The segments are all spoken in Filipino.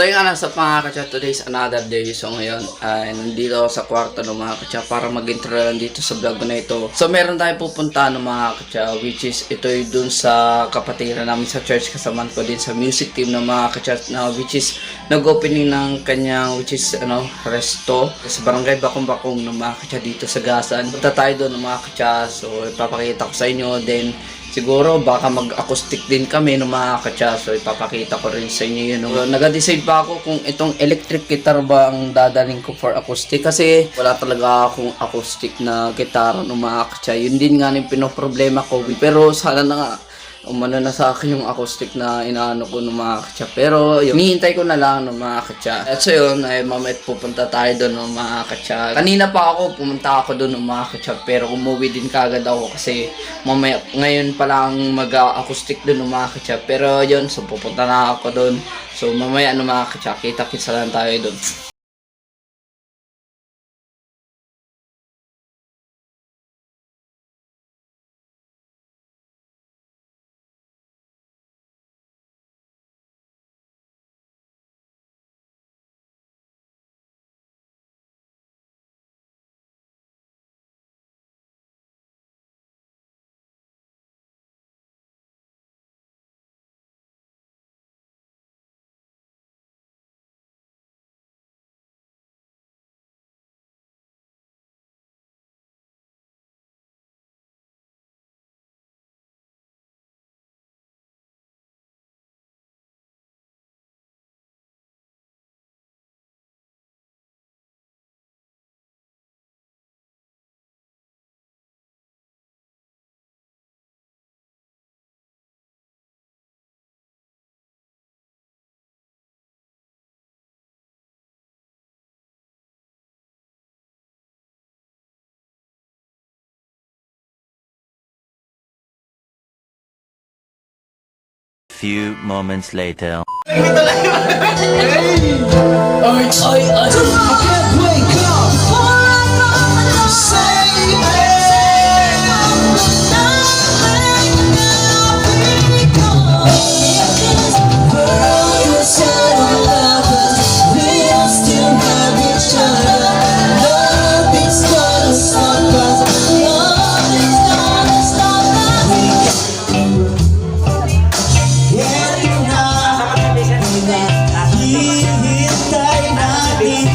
So yung nasa mga katsa, today's another day. So ngayon ay nandito ako sa kwarto ng mga katsa para mag-intro lang dito sa vlog na ito. So meron tayong pupunta ng mga katsa, which is ito yung dun sa kapatiran namin sa church. Kasamaan ko din sa music team ng mga katsa na which is nag-opening ng kanyang which is resto sa barangay Bakong-Bakong ng mga katsa dito sa Gasan. Punta tayo doon ng mga katsa. So ipapakita ko sa inyo. Then siguro baka mag-acoustic din kami ng mga katsa. So ipapakita ko rin sa inyo yun. So, nag-decide pa ako kung itong electric guitar ba ang dadaling ko for acoustic. Kasi wala talaga akong acoustic na guitar ng mga katsa. Yun din nga yung pinoproblema ko. Pero sana na nga umano na sa akin yung acoustic na inaano ko ng mga katsa. Pero yun, hinihintay ko na lang ng mga katsa. At so yun, ay mamaya pupunta tayo doon ng mga katsa. Kanina pa ako, pumunta ako doon ng mga katsa. Pero umuwi din kagad ako kasi mamaya, ngayon pa lang mag-acoustic doon ng mga katsa. Pero yun, so pupunta na ako doon. So mamaya ng mga katsa, kita-kitsa lang tayo doon. Few moments later. Hihintay natin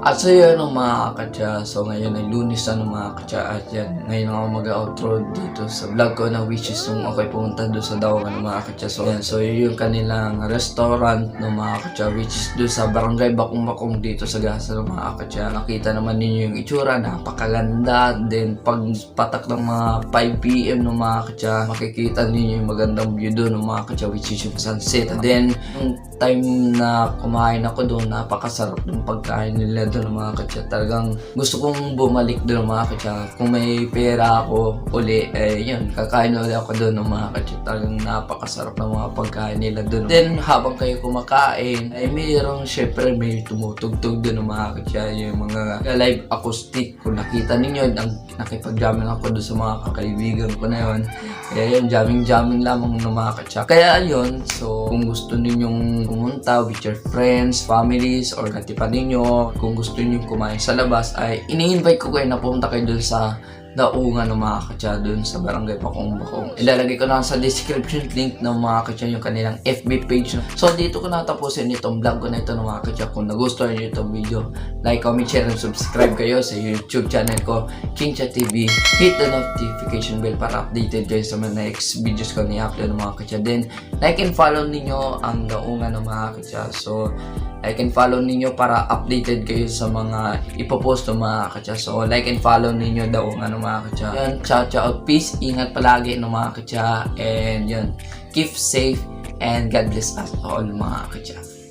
At so yun mga katya, so ngayon ay Lunes na mga katya, at yan, ngayon ako mag-outro dito sa vlog ko na which is nung ako'y pumunta doon sa Dawangan mga katya. So yan, so yun yung kanilang restaurant no mga katya, which is doon sa Barangay Bakong-Bakong dito sa Gasa no mga katya. Nakita naman ninyo yung itsura, napakaganda. Then pag patak ng mga 5 PM no mga katya, makikita ninyo yung magandang view doon no mga katya, which is yung sunset. And then yung time na kumain ako doon, napakasarap ng pagkain nila doon mga katya. Talagang gusto kong bumalik doon mga katya. Kung may pera ako uli, yun, kakain ulit ako doon mga katya. Talagang napakasarap ng mga pagkain nila doon. Then habang kayo kumakain, ay mayroong syempre may tumutugtog doon mga katya. Yung mga live acoustic. Kung nakita ninyo, nakipag-jamming ako doon sa mga kakaibigan ko na yun. Kaya yun, jamming lamang ng mga katya. Kaya yun, so kung gusto ninyong pumunta with your friends, families, or katipan ninyo, kung gusto niyo kumain sa labas, ay ini-invite ko kayo na pumunta kayo dun sa Daungan ng mga katya, dun sa Barangay Bakong-Bakong. Ilalagay ko na sa description link ng mga katya yung kanilang FB page. So dito ko natapusin itong vlog ko na ito ng mga katya. Kung nagustuhan niyo itong video, like, comment, share, and subscribe kayo sa YouTube channel ko, Chincha TV. Hit the notification bell para updated kayo sa mga next videos ko ni-upload ng mga katya. Then like and follow ninyo ang Daungan ng mga katya. So like and follow ninyo para updated kayo sa mga ipopost ng mga katya. So like and follow ninyo Daungan ng mga katya. Yan, ciao ciao, peace, ingat palagi ng mga katya. And yun, keep safe and God bless us all mga katya.